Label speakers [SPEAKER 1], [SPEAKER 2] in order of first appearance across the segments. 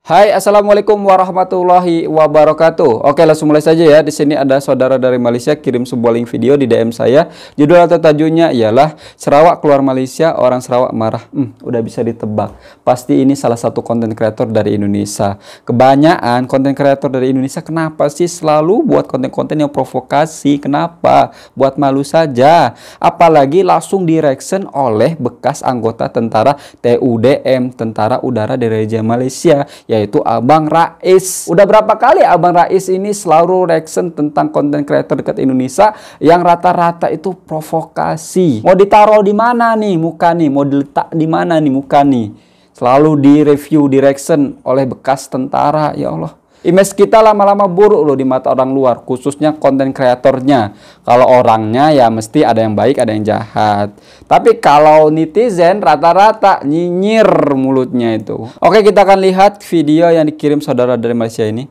[SPEAKER 1] Hai, assalamualaikum warahmatullahi wabarakatuh. Oke, langsung mulai saja ya. Di sini ada saudara dari Malaysia kirim sebuah link video di DM saya. Judul atau tajuknya ialah Sarawak keluar Malaysia, orang Sarawak marah. Udah bisa ditebak. Pasti ini salah satu konten kreator dari Indonesia. Kebanyakan konten kreator dari Indonesia kenapa sih selalu buat konten-konten yang provokasi? Kenapa? Buat malu saja. Apalagi langsung direction oleh bekas anggota tentara TUDM, Tentara Udara Diraja Malaysia, yaitu Abang Rais. Udah berapa kali Abang Rais ini selalu reaction tentang konten kreator dekat Indonesia yang rata-rata itu provokasi. Mau ditaruh di mana nih muka nih? Mau diletak di mana nih muka nih? Selalu di review, direction oleh bekas tentara. Ya Allah. Image kita lama-lama buruk loh di mata orang luar, khususnya konten kreatornya. Kalau orangnya ya mesti ada yang baik, ada yang jahat. Tapi kalau netizen rata-rata nyinyir mulutnya itu. Oke, kita akan lihat video yang dikirim saudara dari Malaysia ini.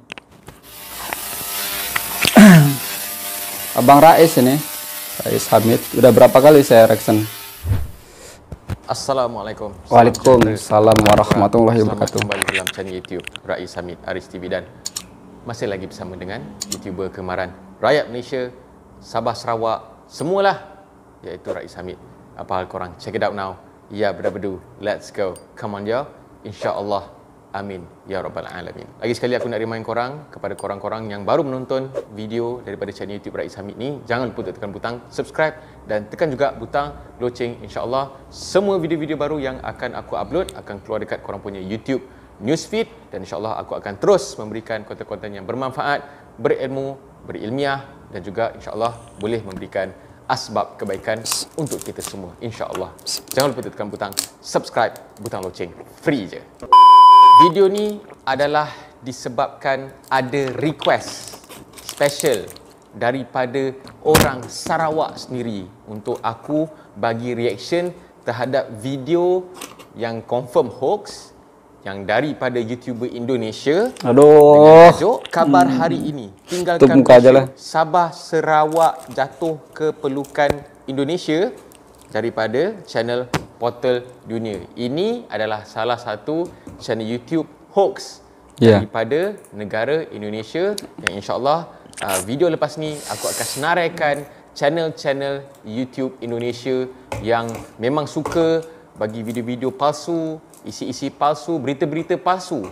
[SPEAKER 1] Abang Rais ini, Rais Hamid. Udah berapa kali saya reaction?
[SPEAKER 2] Assalamualaikum.
[SPEAKER 1] Waalaikumsalam warahmatullahi wabarakatuh.
[SPEAKER 2] Kembali dalam channel YouTube Rais Hamid Aris TV dan masih lagi bersama dengan YouTuber kemaran rakyat Malaysia, Sabah, Sarawak, semualah, iaitu Rais Hamid. Apa hal korang? Check it out now. Ya, berdu. Let's go. Come on ya. InsyaAllah. Amin. Ya Rabbal Alamin. Lagi sekali aku nak remind korang, kepada korang-korang yang baru menonton video daripada channel YouTube Rais Hamid ni, jangan lupa tekan butang subscribe dan tekan juga butang loceng. InsyaAllah semua video-video baru yang akan aku upload akan keluar dekat korang punya YouTube newsfeed, dan insyaAllah aku akan terus memberikan konten-konten yang bermanfaat, berilmu, berilmiah, dan juga insyaAllah boleh memberikan asbab kebaikan untuk kita semua, insyaAllah. Jangan lupa tekan butang subscribe, butang loceng, free je. Video ni adalah disebabkan ada request special daripada orang Sarawak sendiri untuk aku bagi reaction terhadap video yang confirm hoax yang daripada YouTuber Indonesia. Dengan tajuk Khabar Hari Ini, tinggalkan Malaysia, Sabah Sarawak jatuh ke pelukan Indonesia, daripada channel Portal Dunia. Ini adalah salah satu channel YouTube hoax daripada negara Indonesia yang insyaAllah video lepas ni aku akan senaraikan channel-channel YouTube Indonesia yang memang suka bagi video-video palsu, isi-isi palsu, berita-berita palsu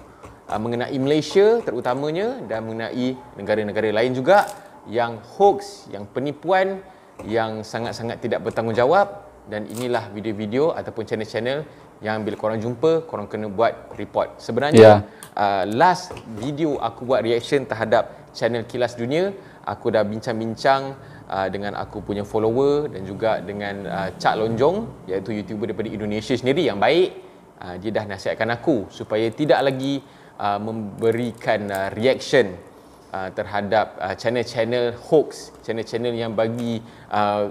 [SPEAKER 2] mengenai Malaysia terutamanya dan mengenai negara-negara lain juga, yang hoax, yang penipuan, yang sangat-sangat tidak bertanggungjawab. Dan inilah video-video ataupun channel-channel yang bila korang jumpa, korang kena buat report. Sebenarnya last video aku buat reaction terhadap channel Kilas Dunia, aku dah bincang-bincang dengan aku punya follower dan juga dengan Cak Lonjong, iaitu YouTuber daripada Indonesia sendiri yang baik. Dia dah nasihatkan aku supaya tidak lagi memberikan reaction terhadap channel-channel hoax, channel-channel yang bagi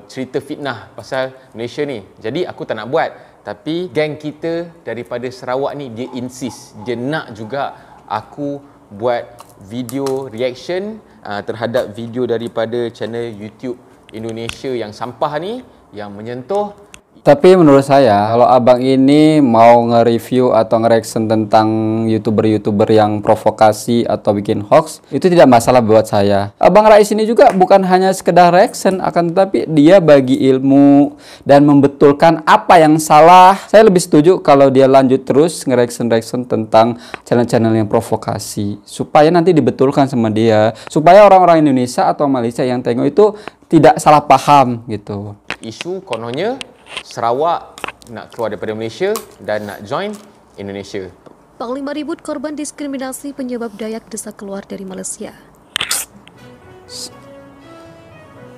[SPEAKER 2] cerita fitnah pasal Malaysia ni. Jadi aku tak nak buat, tapi geng kita daripada Sarawak ni dia insist, dia nak juga aku buat video reaction terhadap video daripada channel YouTube Indonesia yang sampah ni, yang menyentuh.
[SPEAKER 1] Tapi menurut saya, kalau abang ini mau nge-review atau nge-reaction tentang YouTuber-YouTuber yang provokasi atau bikin hoax, itu tidak masalah buat saya. Abang Rais ini juga bukan hanya sekedar reaction, akan tetapi dia bagi ilmu dan membetulkan apa yang salah. Saya lebih setuju kalau dia lanjut terus nge-reaction tentang channel-channel yang provokasi, supaya nanti dibetulkan sama dia, supaya orang-orang Indonesia atau Malaysia yang tengok itu tidak salah paham gitu.
[SPEAKER 2] Isu kononnya Sarawak nak keluar daripada Malaysia dan nak join Indonesia.
[SPEAKER 3] Panglima ribut korban diskriminasi penyebab Dayak desak keluar dari Malaysia.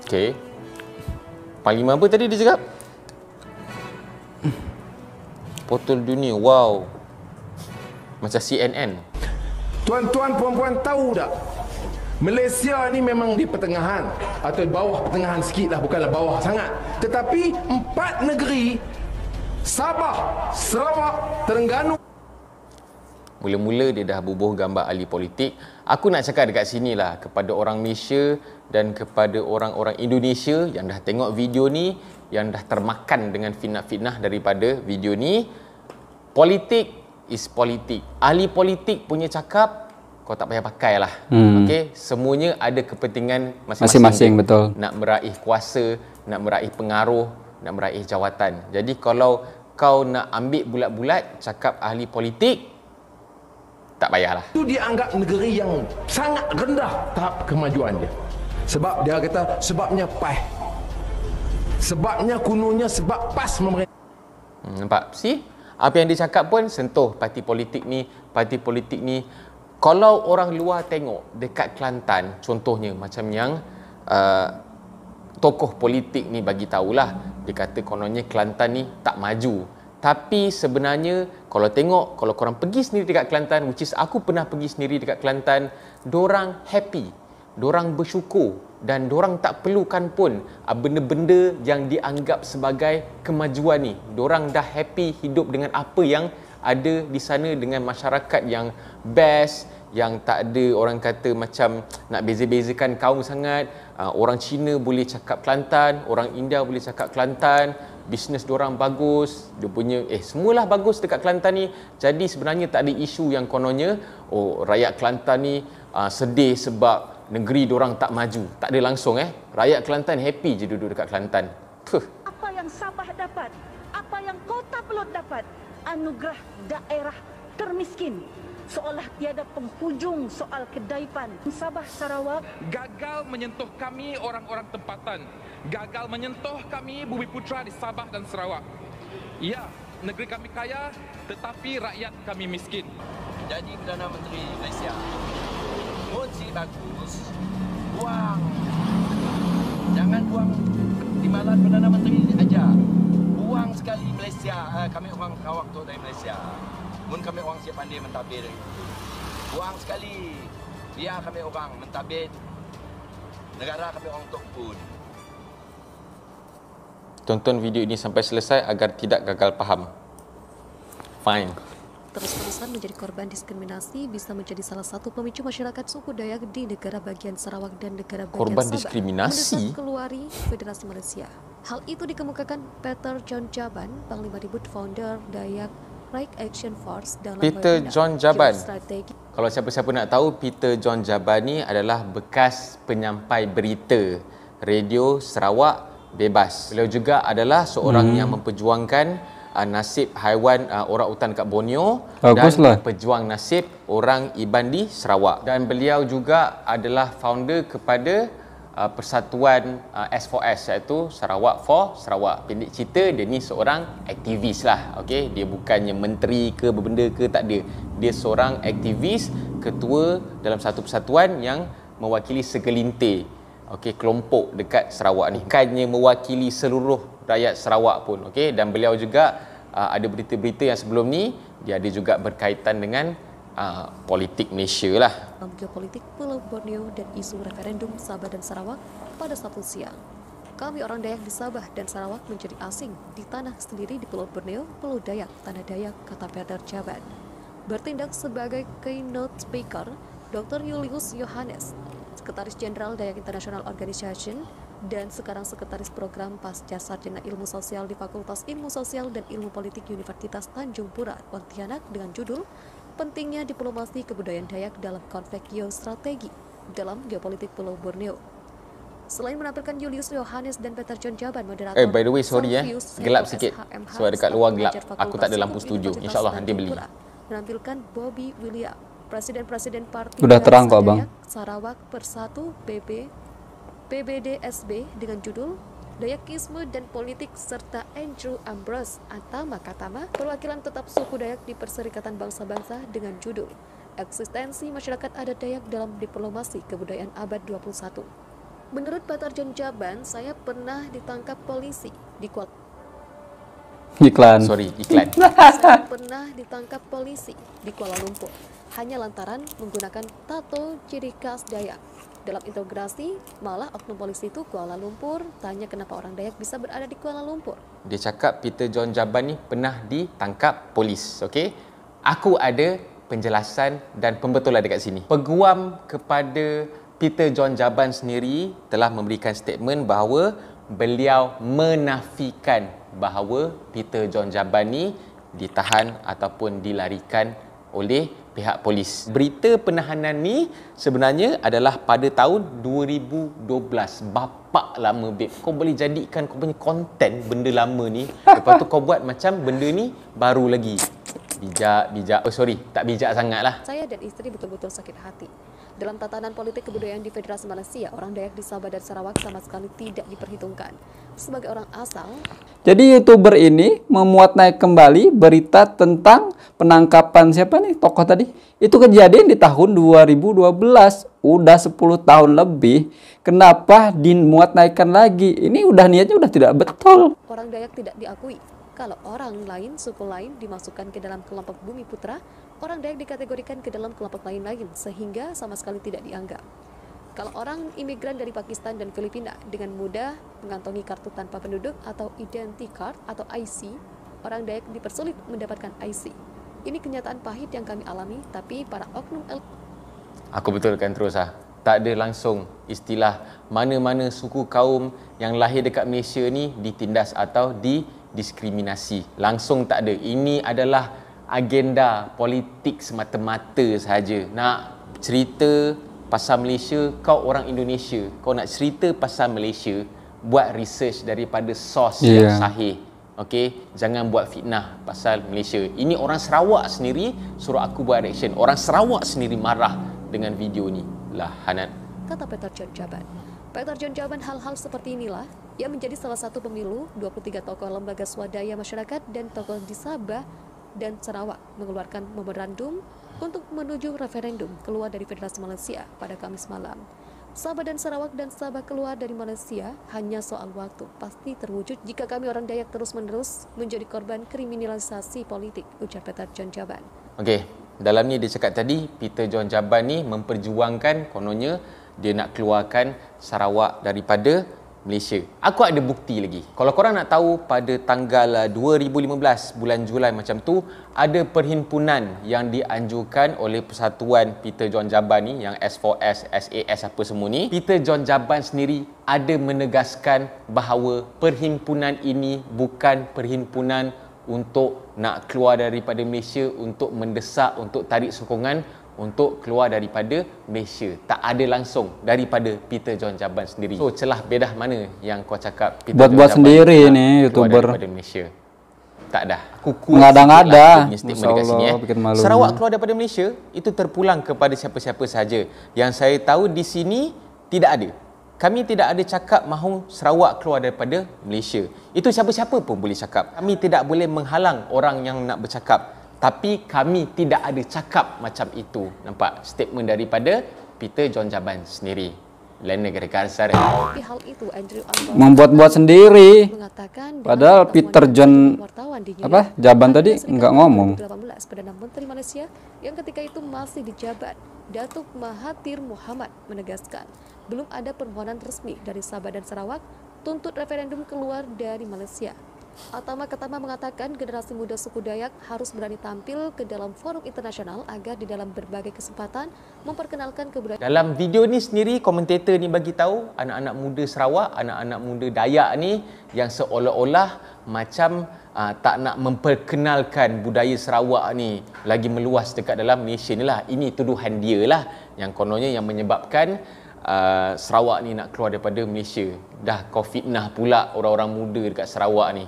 [SPEAKER 2] Okey. Panglima apa tadi dia cakap? Portal Dunia. Wow. Macam CNN.
[SPEAKER 4] Tuan-tuan puan-puan tahu tak? Malaysia ni memang di pertengahan atau bawah pertengahan sikit lah, bukanlah bawah sangat. Tetapi 4 negeri, Sabah, Sarawak, Terengganu.
[SPEAKER 2] Mula-mula dia dah bubuh gambar ahli politik. Aku nak cakap dekat sini lah kepada orang Malaysia dan kepada orang-orang Indonesia yang dah tengok video ni, yang dah termakan dengan fitnah-fitnah daripada video ni. Politik is politik. Ahli politik punya cakap, kau tak payah pakai lah. Okey, semuanya ada kepentingan masing-masing.
[SPEAKER 1] Betul.
[SPEAKER 2] Nak meraih kuasa, nak meraih pengaruh, nak meraih jawatan. Jadi kalau kau nak ambil bulat-bulat cakap ahli politik, tak payahlah.
[SPEAKER 4] Itu dianggap negeri yang sangat rendah tahap kemajuan dia. Sebab dia kata sebabnya PAS. Sebabnya kunurnya sebab PAS memerintah.
[SPEAKER 2] Nampak? See? Apa yang dia cakap pun sentuh parti politik ni, parti politik ni. Kalau orang luar tengok dekat Kelantan, contohnya macam yang tokoh politik ni bagi tahulah, dia kata kononnya Kelantan ni tak maju. Tapi sebenarnya kalau tengok, kalau korang pergi sendiri dekat Kelantan, which is aku pernah pergi sendiri dekat Kelantan, dorang happy, dorang bersyukur dan dorang tak perlukan pun benda-benda yang dianggap sebagai kemajuan ni. Dorang dah happy hidup dengan apa yang ada di sana, dengan masyarakat yang best, yang tak ada orang kata macam nak beza-bezakan kaum sangat. Orang Cina boleh cakap Kelantan, orang India boleh cakap Kelantan, bisnes diorang bagus, dia punya semualah bagus dekat Kelantan ni. Jadi sebenarnya tak ada isu yang kononnya rakyat Kelantan ni sedih sebab negeri diorang tak maju. Tak ada langsung rakyat Kelantan happy je duduk dekat Kelantan.
[SPEAKER 5] Apa yang Sabah dapat, apa yang Kota Belud dapat, anugerah daerah termiskin, seolah tiada penghujung soal kedaipan. Sabah Sarawak
[SPEAKER 6] gagal menyentuh kami orang-orang tempatan, gagal menyentuh kami bumi putra di Sabah dan Sarawak. Ya, negeri kami kaya tetapi rakyat kami miskin.
[SPEAKER 7] Jadi Perdana Menteri Malaysia, kunci bagus, buang. Jangan buang timbalan Perdana Menteri aja. Buang sekali Malaysia. Kami orang Sarawak tu dari Malaysia. Mun kami orang siap pandai mentadbir. Buang sekali. Biar kami orang mentadbir negara kami orang untuk pun.
[SPEAKER 2] Tonton video ini sampai selesai agar tidak gagal faham. Fine.
[SPEAKER 3] Terus-terusan menjadi korban diskriminasi bisa menjadi salah satu pemicu masyarakat suku Dayak di negara bagian Sarawak dan negara bagian
[SPEAKER 2] Korban
[SPEAKER 3] Sabah
[SPEAKER 2] diskriminasi?
[SPEAKER 3] mendesak keluari Federasi Malaysia. Hal itu dikemukakan Peter John Jaban, Panglima Ribut Founder Dayak Right Action Force dalam
[SPEAKER 2] Peter
[SPEAKER 3] webinar
[SPEAKER 2] John Jaban.
[SPEAKER 3] Geostrategi.
[SPEAKER 2] Kalau siapa-siapa nak tahu, Peter John Jaban ni adalah bekas penyampai berita Radio Sarawak Bebas. Beliau juga adalah seorang yang memperjuangkan nasib haiwan orang utan dekat Borneo dan pejuang nasib orang Iban di Sarawak. Dan beliau juga adalah founder kepada persatuan S4S, iaitu Sarawak for Sarawak. Pendek cerita, dia ni seorang aktivis lah. Okay? Dia bukannya menteri ke berbenda ke, tak ada. Dia seorang aktivis, ketua dalam satu persatuan yang mewakili segelintir kelompok dekat Sarawak ni. Bukannya mewakili seluruh rakyat Sarawak pun. Okay? Dan beliau juga ada berita-berita yang sebelum ni, dia ada juga berkaitan dengan politik Malaysia lah.
[SPEAKER 3] Dalam geopolitik Pulau Borneo dan isu referendum Sabah dan Sarawak pada Sabtu siang. Kami orang Dayak di Sabah dan Sarawak menjadi asing di tanah sendiri di Pulau Borneo, Pulau Dayak, Tanah Dayak, kata Peter Jaban. Bertindak sebagai keynote speaker, Dr. Julius Yohanes, Sekretaris Jenderal Dayak International Organization dan sekarang Sekretaris Program Pasca Sarjana Ilmu Sosial di Fakultas Ilmu Sosial dan Ilmu Politik Universitas Tanjung Pura, Pontianak dengan judul Pentingnya Diplomasi Kebudayaan Dayak dalam Konteks Geostrategi dalam Geopolitik Pulau Borneo. Selain menampilkan Julius Yohanes dan Peter John Jaban, moderator
[SPEAKER 2] by the way, sorry gelap sikit. Sebab dekat luar gelap. Aku tak ada lampu studio. InsyaAllah nanti beli.
[SPEAKER 3] Menampilkan Bobby William, Presiden Parti
[SPEAKER 1] Udah terang kok, Bang.
[SPEAKER 3] Sarawak Persatu PBDSB dengan judul Dayakisme dan Politik serta Andrew Ambrose Atama Katama, perwakilan tetap suku Dayak di Perserikatan Bangsa-Bangsa dengan judul Eksistensi Masyarakat Adat Dayak dalam Diplomasi Kebudayaan Abad 21. Menurut Peter John Jaban, saya pernah ditangkap polisi di Kuala
[SPEAKER 1] Iklan.
[SPEAKER 3] Saya pernah ditangkap polisi di Kuala Lumpur hanya lantaran menggunakan tato ciri khas Dayak. Dalam integrasi, malah oknum polisi itu Kuala Lumpur tanya kenapa orang Dayak bisa berada di Kuala Lumpur.
[SPEAKER 2] Dia cakap Peter John Jaban ni pernah ditangkap polis. Okey, aku ada penjelasan dan pembetulan dekat sini. Peguam kepada Peter John Jaban sendiri telah memberikan statement bahawa beliau menafikan bahawa Peter John Jaban ni ditahan ataupun dilarikan oleh pihak polis. Berita penahanan ni sebenarnya adalah pada tahun 2012. Bapak lama, babe. Kau boleh jadikan kau punya konten benda lama ni. Lepas tu kau buat macam benda ni baru lagi. Bijak. Oh sorry, tak bijak sangat lah.
[SPEAKER 3] Saya dan istri betul-betul sakit hati. Dalam tatanan politik kebudayaan di Federasi Malaysia, orang Dayak di Sabah dan Sarawak sama sekali tidak diperhitungkan. Sebagai orang asal,
[SPEAKER 1] Jadi YouTuber ini memuat naik kembali berita tentang penangkapan siapa nih tokoh tadi. Itu kejadian di tahun 2012, udah 10 tahun lebih. Kenapa dimuat naikkan lagi? Ini udah niatnya udah tidak betul.
[SPEAKER 3] orang Dayak tidak diakui. Kalau orang lain, suku lain dimasukkan ke dalam kelompok Bumi Putra, orang Dayak dikategorikan ke dalam kelompok lain-lain sehingga sama sekali tidak dianggap. Kalau orang imigran dari Pakistan dan Filipina dengan mudah mengantongi kartu tanpa penduduk atau identity card atau IC, orang Dayak dipersulit mendapatkan IC. Ini kenyataan pahit yang kami alami, tapi para oknum
[SPEAKER 2] Aku betulkan terus lah. Tak ada langsung istilah mana-mana suku kaum yang lahir dekat Malaysia ni ditindas atau didiskriminasi. Langsung tak ada. Ini adalah agenda politik semata-mata sahaja. Nak cerita pasal Malaysia, kau orang Indonesia. Kau nak cerita pasal Malaysia, buat research daripada sos yang sahih. Okey, jangan buat fitnah pasal Malaysia. Ini orang Sarawak sendiri suruh aku buat reaction. Orang Sarawak sendiri marah dengan video ni. Lah Hanat.
[SPEAKER 3] kata Peter John Jaban. Peter John Jaban, hal-hal seperti inilah yang menjadi salah satu pemilu 23 tokoh lembaga swadaya masyarakat dan tokoh di Sabah dan Sarawak mengeluarkan memorandum untuk menuju referendum keluar dari Federasi Malaysia pada Kamis malam. Sabah dan Sarawak dan Sabah keluar dari Malaysia hanya soal waktu, pasti terwujud jika kami orang Dayak terus-menerus menjadi korban kriminalisasi politik, ujar Peter John Jaban.
[SPEAKER 2] Okey, dalam ni dia cakap tadi, Peter John Jaban ni memperjuangkan, kononnya dia nak keluarkan Sarawak daripada Malaysia. Aku ada bukti lagi. Kalau korang nak tahu, pada tanggal 2015 bulan Julai macam tu, ada perhimpunan yang dianjurkan oleh Persatuan Peter John Jaban ni, yang S4S, SAS apa semua ni. Peter John Jaban sendiri ada menegaskan bahawa perhimpunan ini bukan perhimpunan untuk nak keluar daripada Malaysia, untuk mendesak, untuk tarik sokongan untuk keluar daripada Malaysia. Tak ada langsung daripada Peter John Jaban sendiri. So celah bedah mana yang kau cakap Peter
[SPEAKER 1] Buat-buat
[SPEAKER 2] John
[SPEAKER 1] sendiri
[SPEAKER 2] Jaban
[SPEAKER 1] nih YouTuber.
[SPEAKER 2] daripada Malaysia? Tak dah.
[SPEAKER 1] Ngada-ngada.
[SPEAKER 2] Masya Allah,
[SPEAKER 1] bikin malu.
[SPEAKER 2] Sarawak keluar daripada Malaysia itu terpulang kepada siapa-siapa sahaja. Yang saya tahu di sini tidak ada. Kami tidak ada cakap mahu Sarawak keluar daripada Malaysia. Itu siapa-siapa pun boleh cakap. Kami tidak boleh menghalang orang yang nak bercakap. Tapi kami tidak ada cakap macam itu. Nampak statement daripada Peter John Jaban sendiri. Lain negara kasar.
[SPEAKER 3] Tapi hal itu Andrew Anwar
[SPEAKER 1] Membuat-buat sendiri.
[SPEAKER 3] mengatakan
[SPEAKER 1] Padahal
[SPEAKER 3] dalam
[SPEAKER 1] Peter
[SPEAKER 3] pertemuan
[SPEAKER 1] John
[SPEAKER 3] wartawan di New
[SPEAKER 1] apa
[SPEAKER 3] York,
[SPEAKER 1] Jaban tadi
[SPEAKER 3] Amerika Serikat
[SPEAKER 1] nggak ngomong.
[SPEAKER 3] 2018, Perdana Menteri Malaysia yang ketika itu masih dijabat, Datuk Mahathir Mohamad menegaskan belum ada permohonan resmi dari Sabah dan Sarawak tuntut referendum keluar dari Malaysia. Atama Ketama mengatakan generasi muda suku Dayak harus berani tampil ke dalam forum internasional agar di dalam berbagai kesempatan memperkenalkan kebudayaan.
[SPEAKER 2] Dalam video ni sendiri, komentator ni bagi tahu anak-anak muda Sarawak, anak-anak muda Dayak ni yang seolah-olah macam tak nak memperkenalkan budaya Sarawak ni lagi meluas dekat dalam Malaysia ni lah. Ini tuduhan dia lah yang kononnya yang menyebabkan Sarawak ni nak keluar daripada Malaysia. Dah kau fitnah pula orang-orang muda dekat Sarawak ni.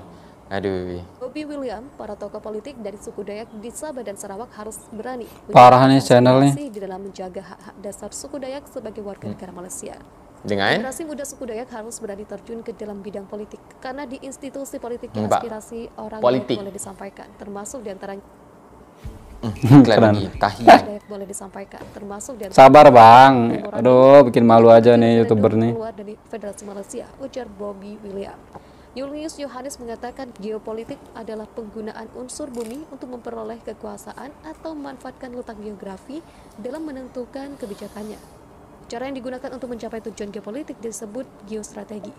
[SPEAKER 2] Aduh.
[SPEAKER 3] Bobby William, para tokoh politik dari suku Dayak di Sabah dan Sarawak harus berani
[SPEAKER 1] Parah nih channel nih.
[SPEAKER 3] di dalam menjaga hak-hak dasar suku Dayak sebagai warga negara Malaysia.
[SPEAKER 2] Dengan
[SPEAKER 3] Generasi muda suku Dayak harus berani terjun ke dalam bidang politik karena di institusi politik
[SPEAKER 2] Mbak,
[SPEAKER 3] aspirasi orang
[SPEAKER 2] politik.
[SPEAKER 3] Dayak boleh disampaikan, termasuk diantaranya
[SPEAKER 2] iklan lagi tahi.
[SPEAKER 3] Dayak boleh disampaikan, termasuk diantaranya
[SPEAKER 1] Sabar bang. Aduh bikin malu aja nih YouTuber nih.
[SPEAKER 3] keluar dari Federasi Malaysia, ujar Bobby William. Julius Yohanes mengatakan geopolitik adalah penggunaan unsur bumi untuk memperoleh kekuasaan atau memanfaatkan letak geografi dalam menentukan kebijakannya. Cara yang digunakan untuk mencapai tujuan geopolitik disebut geostrategi.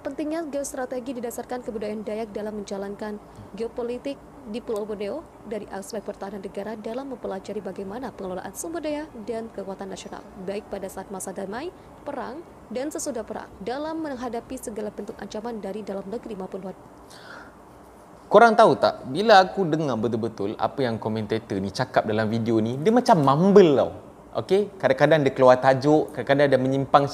[SPEAKER 3] Pentingnya geostrategi didasarkan kebudayaan Dayak dalam menjalankan geopolitik di Pulau Borneo dari aspek pertahanan negara dalam mempelajari bagaimana pengelolaan sumber daya dan kekuatan nasional, baik pada saat masa damai, perang, dan sesudah perang, dalam menghadapi segala bentuk ancaman dari dalam negeri maupun luar.
[SPEAKER 2] Korang tahu tak, bila aku dengar betul-betul apa yang komentator ni cakap dalam video ni, dia macam mumble tau. Okey, kadang-kadang dia keluar tajuk, kadang-kadang dia menyimpang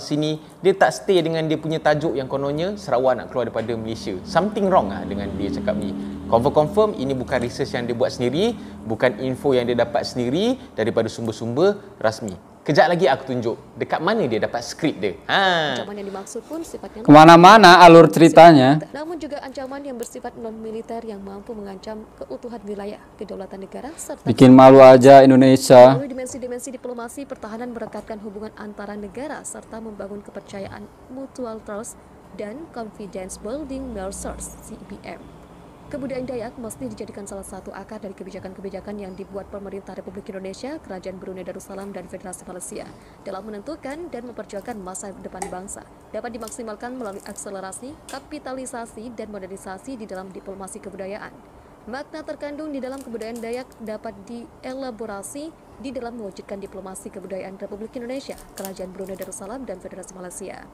[SPEAKER 2] sini. Dia tak stay dengan dia punya tajuk yang kononnya Sarawak nak keluar daripada Malaysia. Something wrong lah dengan dia cakap ni. Confirm ini bukan research yang dia buat sendiri, bukan info yang dia dapat sendiri daripada sumber-sumber rasmi. Kejap lagi aku tunjuk dekat mana dia dapat skrip dia.
[SPEAKER 3] Ancaman yang dimaksud pun sifatnya
[SPEAKER 1] Kemana-mana alur ceritanya.
[SPEAKER 3] namun juga ancaman yang bersifat non-militer yang mampu mengancam keutuhan wilayah, kedaulatan negara, serta
[SPEAKER 1] Bikin malu aja Indonesia.
[SPEAKER 3] melalui dimensi-dimensi diplomasi, pertahanan merekatkan hubungan antara negara serta membangun kepercayaan, mutual trust, dan confidence building measures (CBM). Kebudayaan Dayak mesti dijadikan salah satu akar dari kebijakan-kebijakan yang dibuat pemerintah Republik Indonesia, Kerajaan Brunei Darussalam, dan Federasi Malaysia dalam menentukan dan memperjuangkan masa depan bangsa. Dapat dimaksimalkan melalui akselerasi, kapitalisasi, dan modernisasi di dalam diplomasi kebudayaan. Makna terkandung di dalam kebudayaan Dayak dapat dielaborasi di dalam mewujudkan diplomasi kebudayaan Republik Indonesia, Kerajaan Brunei Darussalam, dan Federasi Malaysia.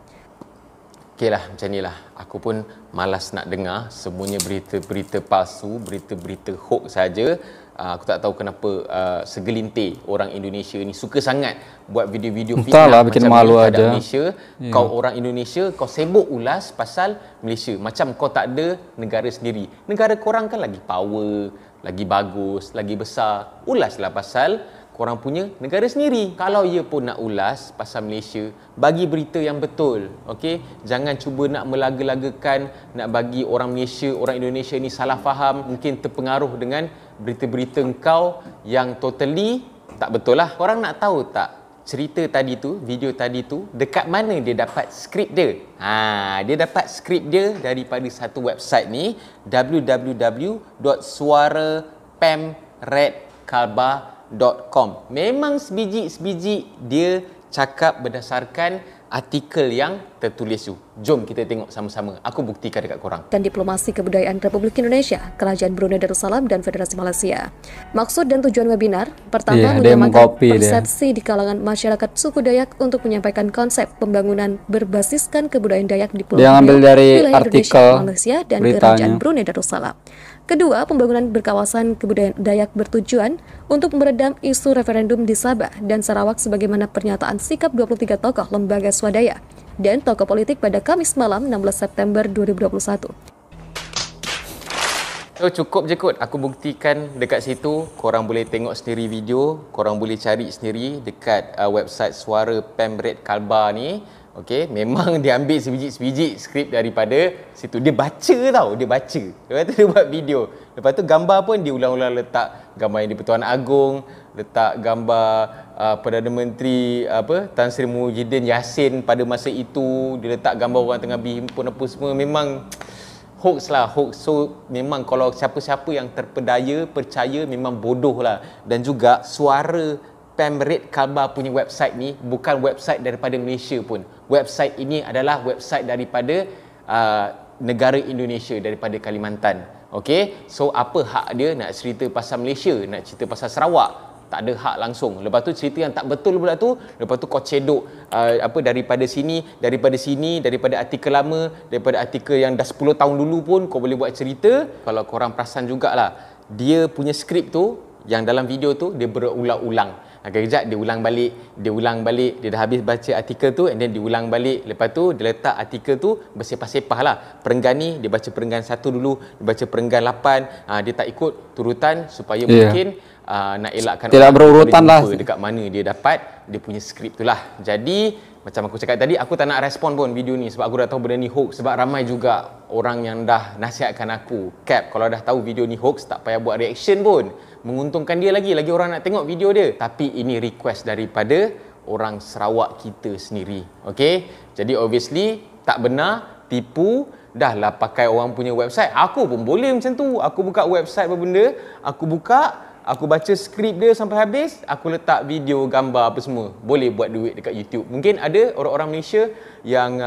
[SPEAKER 2] Okey lah, macam ni lah. Aku pun malas nak dengar semuanya berita-berita palsu, berita-berita hoax saja. Aku tak tahu kenapa segelintir orang Indonesia ni suka sangat buat video-video fitnah
[SPEAKER 1] bikin
[SPEAKER 2] macam
[SPEAKER 1] malu
[SPEAKER 2] ni
[SPEAKER 1] aja.
[SPEAKER 2] Malaysia. Kau orang Indonesia, kau sibuk ulas pasal Malaysia. Macam kau tak ada negara sendiri. Negara korang kan lagi power, lagi bagus, lagi besar. Ulaslah pasal korang punya negara sendiri. Kalau ia pun nak ulas pasal Malaysia, bagi berita yang betul. Okey, jangan cuba nak melaga-lagakan, nak bagi orang Malaysia, orang Indonesia ni salah faham, mungkin terpengaruh dengan berita-berita engkau yang totally tak betul lah. Korang nak tahu tak cerita tadi tu, video tadi tu, dekat mana dia dapat skrip dia? Dia dapat skrip dia daripada satu website ni, www.suarapemredkalba.com. Memang sebiji-sebiji dia cakap berdasarkan artikel yang tertulis tu. Jom kita tengok sama-sama. Aku buktikan dekat korang.
[SPEAKER 3] Dan diplomasi kebudayaan Republik Indonesia, Kerajaan Brunei Darussalam, dan Federasi Malaysia. Maksud dan tujuan webinar pertama menyamakan persepsi di kalangan masyarakat suku Dayak untuk menyampaikan konsep pembangunan berbasiskan kebudayaan Dayak di Pulau
[SPEAKER 1] Dia ambil dari
[SPEAKER 3] wilayah
[SPEAKER 1] artikel
[SPEAKER 3] Indonesia, Malaysia, dan
[SPEAKER 1] beritanya.
[SPEAKER 3] Kerajaan Brunei Darussalam. Kedua, pembangunan berkawasan kebudayaan Dayak bertujuan untuk meredam isu referendum di Sabah dan Sarawak sebagaimana pernyataan sikap 23 tokoh lembaga swadaya dan tokoh politik pada Kamis malam 16 September 2021.
[SPEAKER 2] Cukup je kot. Aku buktikan dekat situ. Korang boleh tengok sendiri video. Korang boleh cari sendiri dekat website Suara Pemred Kalba ni. Okey, memang dia ambil sebiji-sebiji skrip daripada situ. Dia baca tau, dia baca. Lepas tu dia buat video. Lepas tu gambar pun dia ulang-ulang letak gambar yang di-Pertuan Agong, letak gambar Perdana Menteri Tan Sri Muhyiddin Yassin pada masa itu, dia letak gambar orang tengah berhimpun apa semua. Memang hoax lah, hoax. So memang kalau siapa-siapa yang terpedaya, percaya, memang bodoh lah. Dan juga Suara Pemred Kalba punya website ni bukan website daripada Malaysia pun. Website ini adalah website daripada negara Indonesia, daripada Kalimantan. Okey, so apa hak dia nak cerita pasal Malaysia, nak cerita pasal Sarawak? Tak ada hak langsung. Lepas tu cerita yang tak betul pula tu, lepas tu kau cedok daripada sini, daripada artikel lama, daripada artikel yang dah 10 tahun dulu pun kau boleh buat cerita. Kalau korang perasan jugalah, dia punya skrip tu yang dalam video tu dia berulang-ulang. Kejap dia ulang balik, dia dah habis baca artikel tu and then dia ulang balik. Lepas tu dia letak artikel tu bersepah-sepah lah. Perenggan ni dia baca perenggan 1 dulu, dia baca perenggan 8. Dia tak ikut turutan supaya mungkin nak elakkan
[SPEAKER 1] tidak berurutan lah
[SPEAKER 2] dekat mana dia dapat dia punya skrip tu lah. Jadi macam aku cakap tadi, aku tak nak respon pun video ni sebab aku dah tahu benda ni hoax. Sebab ramai juga orang yang dah nasihatkan aku, Cap, kalau dah tahu video ni hoax tak payah buat reaction pun, menguntungkan dia lagi orang nak tengok video dia. Tapi ini request daripada orang Sarawak kita sendiri. Okay, jadi obviously tak benar, tipu. Dah lah pakai orang punya website, aku pun boleh macam tu. Aku buka website apa benda, aku baca skrip dia sampai habis, aku letak video, gambar apa semua. Boleh buat duit dekat YouTube. Mungkin ada orang-orang Malaysia yang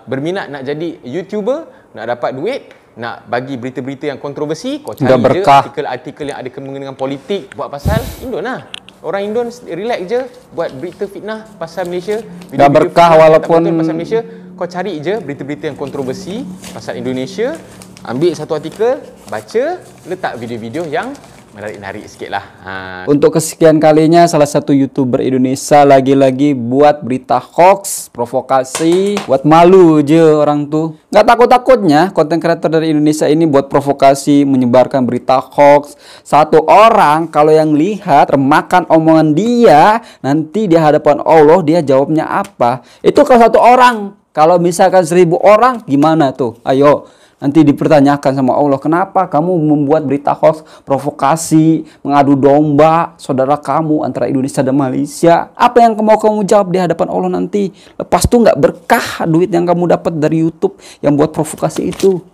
[SPEAKER 2] berminat nak jadi YouTuber, nak dapat duit, nak bagi berita-berita yang kontroversi, kau cari je artikel-artikel yang ada kemungkinan dengan politik, buat pasal Indon lah. Orang Indon relax je buat berita fitnah pasal Malaysia.
[SPEAKER 1] Dah berkah walaupun
[SPEAKER 2] pasal Malaysia, kau cari je berita-berita yang kontroversi pasal Indonesia. Ambil satu artikel, baca, letak video-video yang menarik-narik sikit lah.
[SPEAKER 1] Untuk kesekian kalinya salah satu YouTuber Indonesia lagi-lagi buat berita hoax, provokasi, buat malu aja orang tuh. Nggak takut-takutnya konten kreator dari Indonesia ini buat provokasi, menyebarkan berita hoax. Satu orang kalau yang lihat termakan omongan dia, nanti di hadapan Allah dia jawabnya apa? Itu kalau satu orang. Kalau misalkan 1000 orang gimana tuh? Ayo. Nanti dipertanyakan sama Allah, kenapa kamu membuat berita hoax, provokasi, mengadu domba saudara kamu antara Indonesia dan Malaysia? Apa yang mau kamu jawab di hadapan Allah nanti? Lepas tuh nggak berkah duit yang kamu dapat dari YouTube yang buat provokasi itu.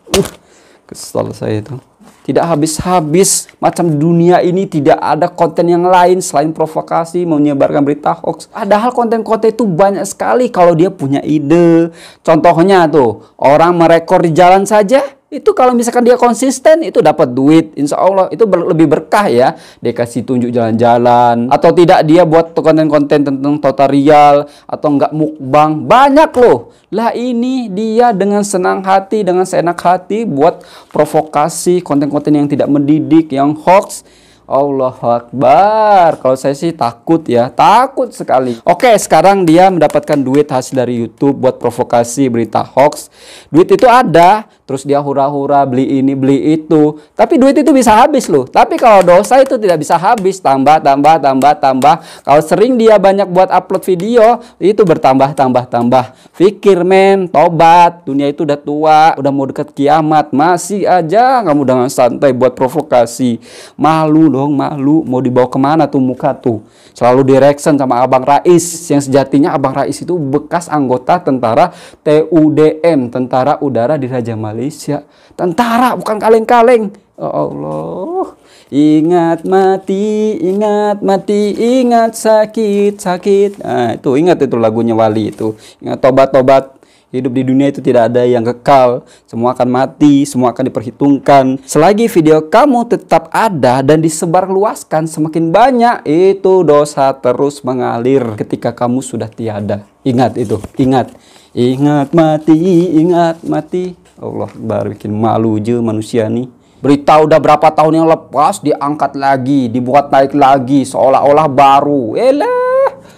[SPEAKER 1] Kesel saya itu. Tidak habis-habis, macam dunia ini tidak ada konten yang lain selain provokasi, menyebarkan berita hoax. Padahal konten-konten itu banyak sekali kalau dia punya ide. Contohnya tuh, orang merekor di jalan saja, itu kalau misalkan dia konsisten, itu dapat duit. Insya Allah itu lebih berkah ya. Dia kasih tunjuk jalan-jalan. Atau tidak dia buat konten-konten tentang tutorial, atau enggak mukbang. Banyak loh. Lah ini dia dengan senang hati, dengan seenak hati buat provokasi, konten-konten yang tidak mendidik, yang hoax. Allahu Akbar. Kalau saya sih takut ya, takut sekali. Oke, sekarang dia mendapatkan duit hasil dari YouTube buat provokasi berita hoax. Duit itu ada, terus dia hura-hura beli ini beli itu. Tapi duit itu bisa habis loh. Tapi kalau dosa itu tidak bisa habis, tambah. Kalau sering dia banyak buat upload video, itu bertambah. Fikir men, tobat. Dunia itu udah tua, udah mau dekat kiamat, masih aja kamu dengan santai buat provokasi. Malu dong, malu. Mau dibawa kemana tuh muka tuh? Selalu direction sama Abang Rais, yang sejatinya Abang Rais itu bekas anggota tentara TUDM, Tentara Udara di Raja Malaysia. Tentara, bukan kaleng-kaleng. Oh Allah. Ingat mati, ingat sakit. Nah, itu ingat itu lagunya Wali itu. Ingat tobat. Hidup di dunia itu tidak ada yang kekal. Semua akan mati, semua akan diperhitungkan. Selagi video kamu tetap ada dan disebarluaskan semakin banyak, itu dosa terus mengalir ketika kamu sudah tiada. Ingat itu, ingat. Ingat mati. Allah baru bikin malu aja manusia nih. Berita udah berapa tahun yang lepas diangkat lagi, dibuat naik lagi seolah-olah baru.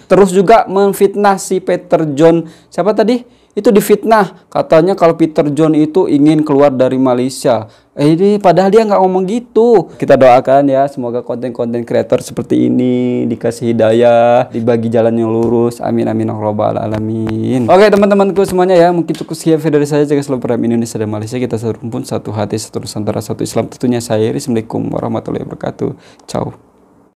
[SPEAKER 1] Terus juga memfitnah si Peter John. Siapa tadi? Itu difitnah. Katanya kalau Peter John itu ingin keluar dari Malaysia. Ini padahal dia nggak ngomong gitu. Kita doakan ya, semoga konten-konten kreator seperti ini dikasih hidayah, dibagi jalan yang lurus. Amin amin ya rabbal alamin. Oke teman-temanku semuanya ya, mungkin cukup sekian video dari saya. Jaga selalu perang Indonesia dan Malaysia. Kita satu rumpun, satu hati, satu Nusantara, satu Islam. Tentunya saya Assalamualaikum warahmatullahi wabarakatuh. Ciao.